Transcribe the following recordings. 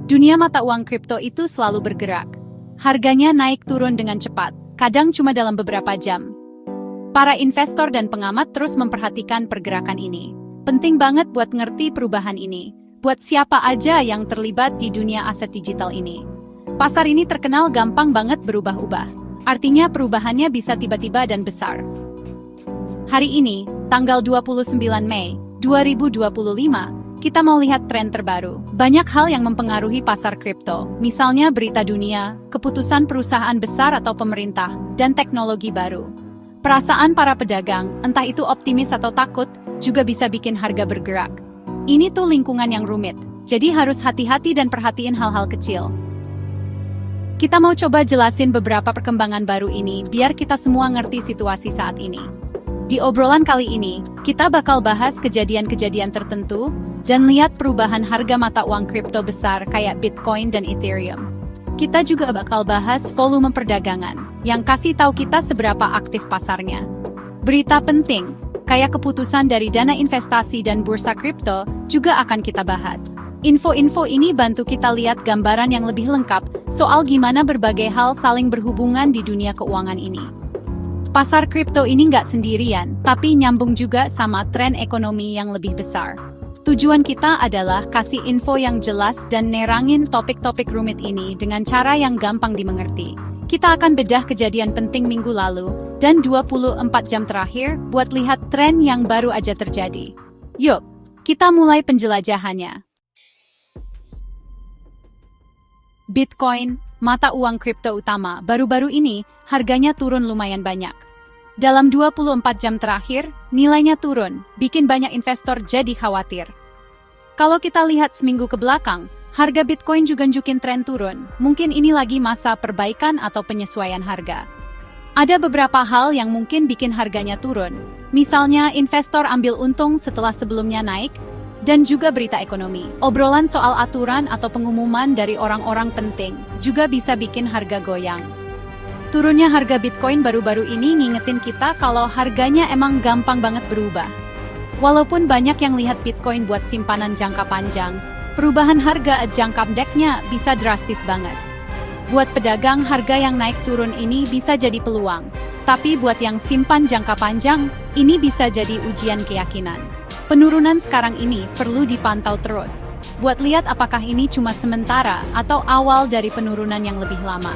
Dunia mata uang kripto itu selalu bergerak. Harganya naik turun dengan cepat, kadang cuma dalam beberapa jam. Para investor dan pengamat terus memperhatikan pergerakan ini. Penting banget buat ngerti perubahan ini, buat siapa aja yang terlibat di dunia aset digital ini. Pasar ini terkenal gampang banget berubah-ubah. Artinya perubahannya bisa tiba-tiba dan besar. Hari ini, tanggal 29 Mei 2025, kita mau lihat tren terbaru. Banyak hal yang mempengaruhi pasar kripto, misalnya berita dunia, keputusan perusahaan besar atau pemerintah, dan teknologi baru. Perasaan para pedagang, entah itu optimis atau takut, juga bisa bikin harga bergerak. Ini tuh lingkungan yang rumit, jadi harus hati-hati dan perhatiin hal-hal kecil. Kita mau coba jelasin beberapa perkembangan baru ini, biar kita semua ngerti situasi saat ini. Di obrolan kali ini, kita bakal bahas kejadian-kejadian tertentu dan lihat perubahan harga mata uang kripto besar kayak Bitcoin dan Ethereum. Kita juga bakal bahas volume perdagangan, yang kasih tahu kita seberapa aktif pasarnya. Berita penting, kayak keputusan dari dana investasi dan bursa kripto, juga akan kita bahas. Info-info ini bantu kita lihat gambaran yang lebih lengkap soal gimana berbagai hal saling berhubungan di dunia keuangan ini. Pasar kripto ini nggak sendirian, tapi nyambung juga sama tren ekonomi yang lebih besar. Tujuan kita adalah kasih info yang jelas dan nerangin topik-topik rumit ini dengan cara yang gampang dimengerti. Kita akan bedah kejadian penting minggu lalu dan 24 jam terakhir buat lihat tren yang baru aja terjadi. Yuk, kita mulai penjelajahannya. Bitcoin, mata uang kripto utama, baru-baru ini harganya turun lumayan banyak. Dalam 24 jam terakhir, nilainya turun, bikin banyak investor jadi khawatir. Kalau kita lihat seminggu ke belakang, harga Bitcoin juga nunjukin tren turun. Mungkin ini lagi masa perbaikan atau penyesuaian harga. Ada beberapa hal yang mungkin bikin harganya turun. Misalnya, investor ambil untung setelah sebelumnya naik, dan juga berita ekonomi. Obrolan soal aturan atau pengumuman dari orang-orang penting juga bisa bikin harga goyang. Turunnya harga Bitcoin baru-baru ini ngingetin kita kalau harganya emang gampang banget berubah. Walaupun banyak yang lihat Bitcoin buat simpanan jangka panjang, perubahan harga jangka pendeknya bisa drastis banget. Buat pedagang, harga yang naik turun ini bisa jadi peluang. Tapi buat yang simpan jangka panjang, ini bisa jadi ujian keyakinan. Penurunan sekarang ini perlu dipantau terus, buat lihat apakah ini cuma sementara atau awal dari penurunan yang lebih lama.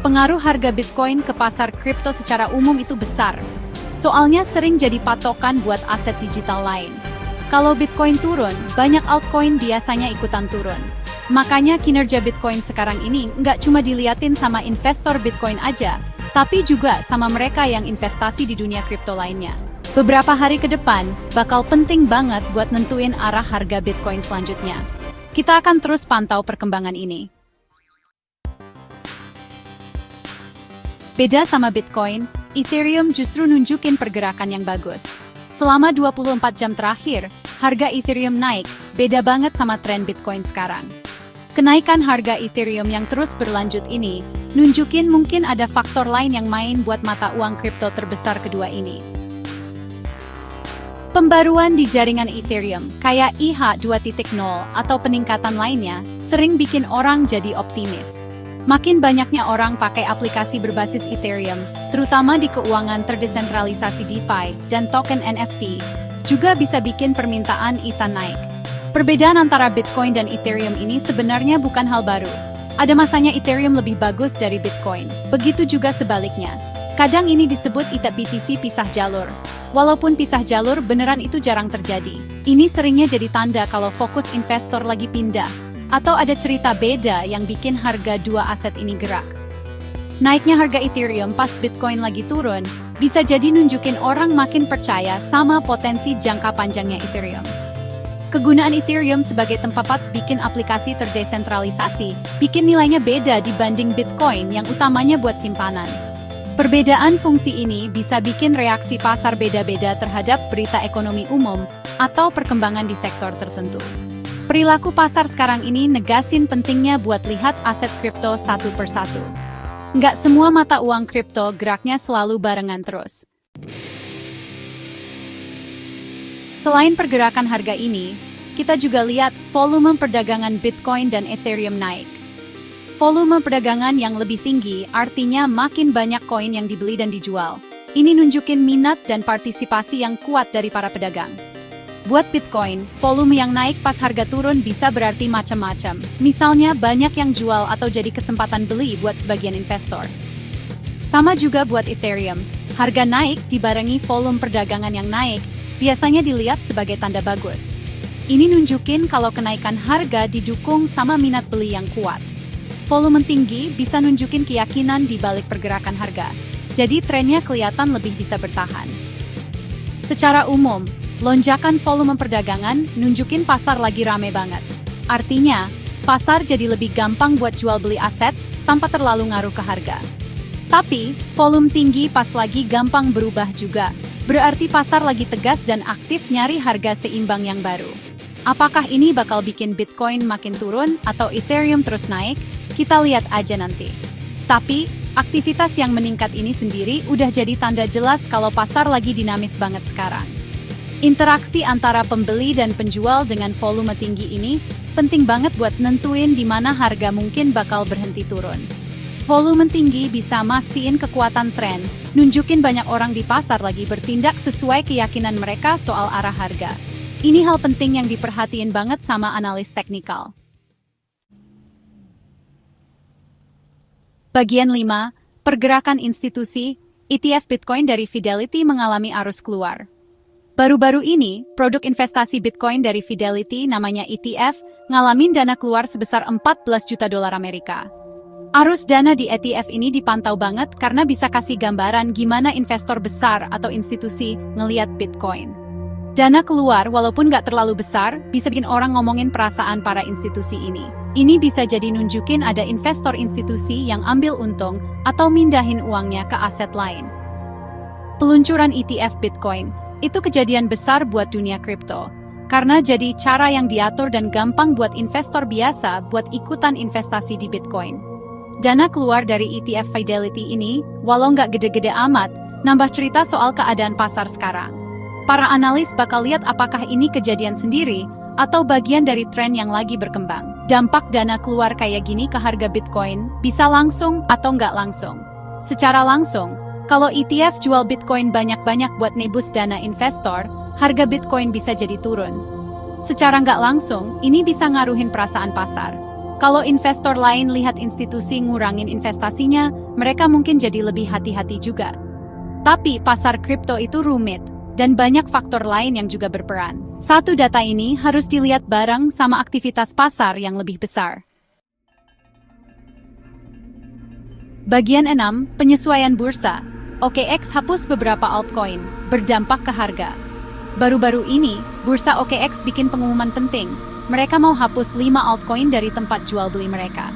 Pengaruh harga Bitcoin ke pasar kripto secara umum itu besar. Soalnya sering jadi patokan buat aset digital lain. Kalau Bitcoin turun, banyak altcoin biasanya ikutan turun. Makanya kinerja Bitcoin sekarang ini nggak cuma diliatin sama investor Bitcoin aja, tapi juga sama mereka yang investasi di dunia kripto lainnya. Beberapa hari ke depan, bakal penting banget buat nentuin arah harga Bitcoin selanjutnya. Kita akan terus pantau perkembangan ini. Beda sama Bitcoin, Ethereum justru nunjukin pergerakan yang bagus. Selama 24 jam terakhir, harga Ethereum naik, beda banget sama tren Bitcoin sekarang. Kenaikan harga Ethereum yang terus berlanjut ini, nunjukin mungkin ada faktor lain yang main buat mata uang kripto terbesar kedua ini. Pembaruan di jaringan Ethereum, kayak ETH 2.0 atau peningkatan lainnya, sering bikin orang jadi optimis. Makin banyaknya orang pakai aplikasi berbasis Ethereum, terutama di keuangan terdesentralisasi DeFi dan token NFT, juga bisa bikin permintaan ETH naik. Perbedaan antara Bitcoin dan Ethereum ini sebenarnya bukan hal baru. Ada masanya Ethereum lebih bagus dari Bitcoin, begitu juga sebaliknya. Kadang ini disebut ETH BTC pisah jalur. Walaupun pisah jalur beneran itu jarang terjadi. Ini seringnya jadi tanda kalau fokus investor lagi pindah, atau ada cerita beda yang bikin harga dua aset ini gerak. Naiknya harga Ethereum pas Bitcoin lagi turun, bisa jadi nunjukin orang makin percaya sama potensi jangka panjangnya Ethereum. Kegunaan Ethereum sebagai tempat bikin aplikasi terdesentralisasi, bikin nilainya beda dibanding Bitcoin yang utamanya buat simpanan. Perbedaan fungsi ini bisa bikin reaksi pasar beda-beda terhadap berita ekonomi umum atau perkembangan di sektor tertentu. Perilaku pasar sekarang ini negasin pentingnya buat lihat aset kripto satu persatu. Nggak semua mata uang kripto geraknya selalu barengan terus. Selain pergerakan harga ini, kita juga lihat volume perdagangan Bitcoin dan Ethereum naik. Volume perdagangan yang lebih tinggi artinya makin banyak koin yang dibeli dan dijual. Ini nunjukin minat dan partisipasi yang kuat dari para pedagang. Buat Bitcoin, volume yang naik pas harga turun bisa berarti macam-macam. Misalnya banyak yang jual atau jadi kesempatan beli buat sebagian investor. Sama juga buat Ethereum, harga naik dibarengi volume perdagangan yang naik, biasanya dilihat sebagai tanda bagus. Ini nunjukin kalau kenaikan harga didukung sama minat beli yang kuat. Volume tinggi bisa nunjukin keyakinan di balik pergerakan harga. Jadi trennya kelihatan lebih bisa bertahan. Secara umum, lonjakan volume perdagangan nunjukin pasar lagi rame banget. Artinya, pasar jadi lebih gampang buat jual beli aset tanpa terlalu ngaruh ke harga. Tapi, volume tinggi pas lagi gampang berubah juga. Berarti pasar lagi tegas dan aktif nyari harga seimbang yang baru. Apakah ini bakal bikin Bitcoin makin turun atau Ethereum terus naik? Kita lihat aja nanti. Tapi, aktivitas yang meningkat ini sendiri udah jadi tanda jelas kalau pasar lagi dinamis banget sekarang. Interaksi antara pembeli dan penjual dengan volume tinggi ini penting banget buat nentuin di mana harga mungkin bakal berhenti turun. Volume tinggi bisa mastiin kekuatan tren, nunjukin banyak orang di pasar lagi bertindak sesuai keyakinan mereka soal arah harga. Ini hal penting yang diperhatiin banget sama analis teknikal. Bagian 5, pergerakan institusi, ETF Bitcoin dari Fidelity mengalami arus keluar. Baru-baru ini, produk investasi Bitcoin dari Fidelity namanya ETF ngalamin dana keluar sebesar 14 juta dolar Amerika. Arus dana di ETF ini dipantau banget karena bisa kasih gambaran gimana investor besar atau institusi ngeliat Bitcoin. Dana keluar walaupun nggak terlalu besar, bisa bikin orang ngomongin perasaan para institusi ini. Ini bisa jadi nunjukin ada investor institusi yang ambil untung atau mindahin uangnya ke aset lain. Peluncuran ETF Bitcoin, itu kejadian besar buat dunia kripto. Karena jadi cara yang diatur dan gampang buat investor biasa buat ikutan investasi di Bitcoin. Dana keluar dari ETF Fidelity ini, walau nggak gede-gede amat, nambah cerita soal keadaan pasar sekarang. Para analis bakal lihat apakah ini kejadian sendiri, atau bagian dari tren yang lagi berkembang. Dampak dana keluar kayak gini ke harga Bitcoin, bisa langsung atau nggak langsung. Secara langsung, kalau ETF jual Bitcoin banyak-banyak buat nebus dana investor, harga Bitcoin bisa jadi turun. Secara nggak langsung, ini bisa ngaruhin perasaan pasar. Kalau investor lain lihat institusi ngurangin investasinya, mereka mungkin jadi lebih hati-hati juga. Tapi pasar kripto itu rumit, dan banyak faktor lain yang juga berperan. Satu data ini harus dilihat bareng sama aktivitas pasar yang lebih besar. Bagian 6, penyesuaian bursa. OKX hapus beberapa altcoin, berdampak ke harga. Baru-baru ini, bursa OKX bikin pengumuman penting. Mereka mau hapus 5 altcoin dari tempat jual beli mereka.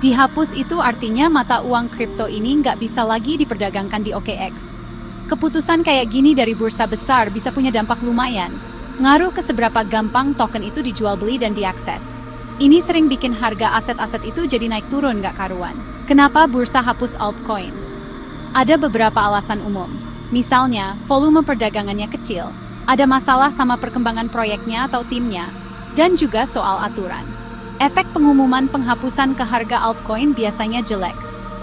Dihapus itu artinya mata uang kripto ini nggak bisa lagi diperdagangkan di OKX. Keputusan kayak gini dari bursa besar bisa punya dampak lumayan. Ngaruh ke seberapa gampang token itu dijual beli dan diakses. Ini sering bikin harga aset-aset itu jadi naik turun nggak karuan. Kenapa bursa hapus altcoin? Ada beberapa alasan umum. Misalnya, volume perdagangannya kecil, ada masalah sama perkembangan proyeknya atau timnya, dan juga soal aturan. Efek pengumuman penghapusan ke harga altcoin biasanya jelek.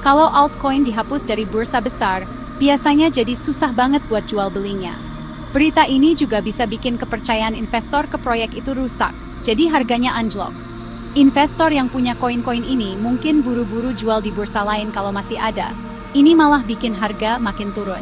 Kalau altcoin dihapus dari bursa besar, biasanya jadi susah banget buat jual belinya. Berita ini juga bisa bikin kepercayaan investor ke proyek itu rusak, jadi harganya anjlok. Investor yang punya koin-koin ini mungkin buru-buru jual di bursa lain kalau masih ada. Ini malah bikin harga makin turun.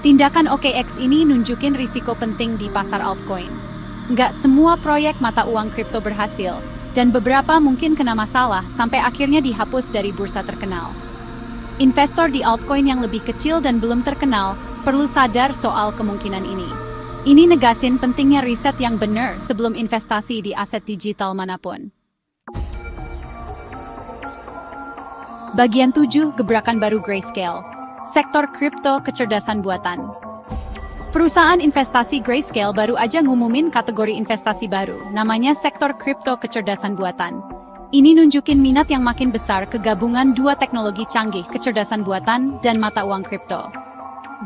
Tindakan OKX ini nunjukin risiko penting di pasar altcoin. Nggak semua proyek mata uang kripto berhasil, dan beberapa mungkin kena masalah sampai akhirnya dihapus dari bursa terkenal. Investor di altcoin yang lebih kecil dan belum terkenal perlu sadar soal kemungkinan ini. Ini negasin pentingnya riset yang benar sebelum investasi di aset digital manapun. Bagian 7, gebrakan baru Grayscale. Sektor kripto kecerdasan buatan. Perusahaan investasi Grayscale baru aja ngumumin kategori investasi baru, namanya sektor kripto kecerdasan buatan. Ini nunjukin minat yang makin besar ke gabungan dua teknologi canggih, kecerdasan buatan dan mata uang kripto.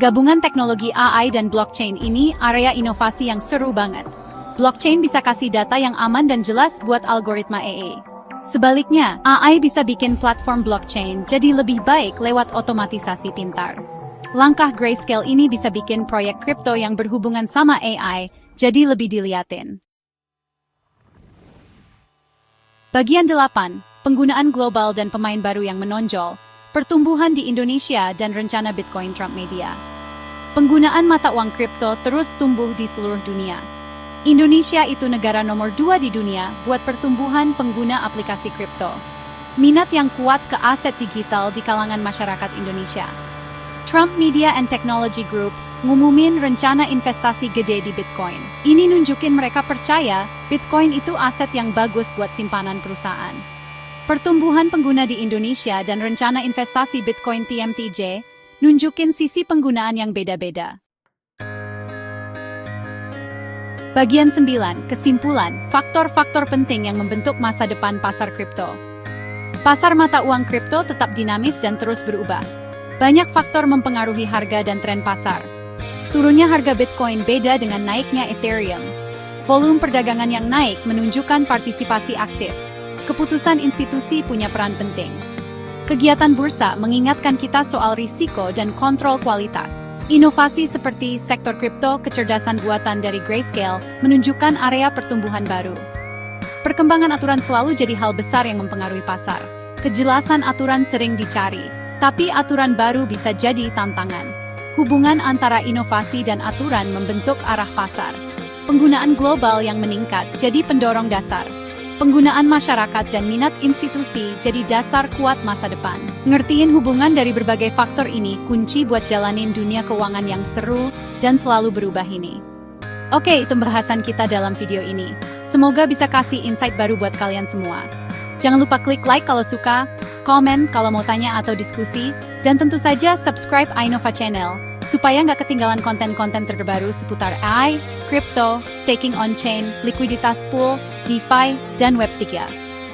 Gabungan teknologi AI dan blockchain ini area inovasi yang seru banget. Blockchain bisa kasih data yang aman dan jelas buat algoritma AI. Sebaliknya, AI bisa bikin platform blockchain jadi lebih baik lewat otomatisasi pintar. Langkah Grayscale ini bisa bikin proyek kripto yang berhubungan sama AI jadi lebih diliatin. Bagian 8, penggunaan global dan pemain baru yang menonjol, pertumbuhan di Indonesia dan rencana Bitcoin Trump Media. Penggunaan mata uang kripto terus tumbuh di seluruh dunia. Indonesia itu negara nomor 2 di dunia buat pertumbuhan pengguna aplikasi kripto. Minat yang kuat ke aset digital di kalangan masyarakat Indonesia. Trump Media and Technology Group ngumumin rencana investasi gede di Bitcoin. Ini nunjukin mereka percaya Bitcoin itu aset yang bagus buat simpanan perusahaan. Pertumbuhan pengguna di Indonesia dan rencana investasi Bitcoin TMTJ nunjukin sisi penggunaan yang beda-beda. Bagian 9, kesimpulan, faktor-faktor penting yang membentuk masa depan pasar kripto. Pasar mata uang kripto tetap dinamis dan terus berubah. Banyak faktor mempengaruhi harga dan tren pasar. Turunnya harga Bitcoin beda dengan naiknya Ethereum. Volume perdagangan yang naik menunjukkan partisipasi aktif. Keputusan institusi punya peran penting. Kegiatan bursa mengingatkan kita soal risiko dan kontrol kualitas. Inovasi seperti sektor kripto kecerdasan buatan dari Grayscale menunjukkan area pertumbuhan baru. Perkembangan aturan selalu jadi hal besar yang mempengaruhi pasar. Kejelasan aturan sering dicari, tapi aturan baru bisa jadi tantangan. Hubungan antara inovasi dan aturan membentuk arah pasar. Penggunaan global yang meningkat jadi pendorong dasar. Penggunaan masyarakat dan minat institusi jadi dasar kuat masa depan. Ngertiin hubungan dari berbagai faktor ini kunci buat jalanin dunia keuangan yang seru dan selalu berubah ini. Oke, itu pembahasan kita dalam video ini. Semoga bisa kasih insight baru buat kalian semua. Jangan lupa klik like kalau suka, komen kalau mau tanya atau diskusi, dan tentu saja subscribe Ainova Channel, supaya nggak ketinggalan konten-konten terbaru seputar AI, crypto, staking on-chain, likuiditas pool, DeFi, dan Web3.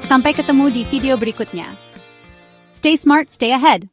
Sampai ketemu di video berikutnya. Stay smart, stay ahead!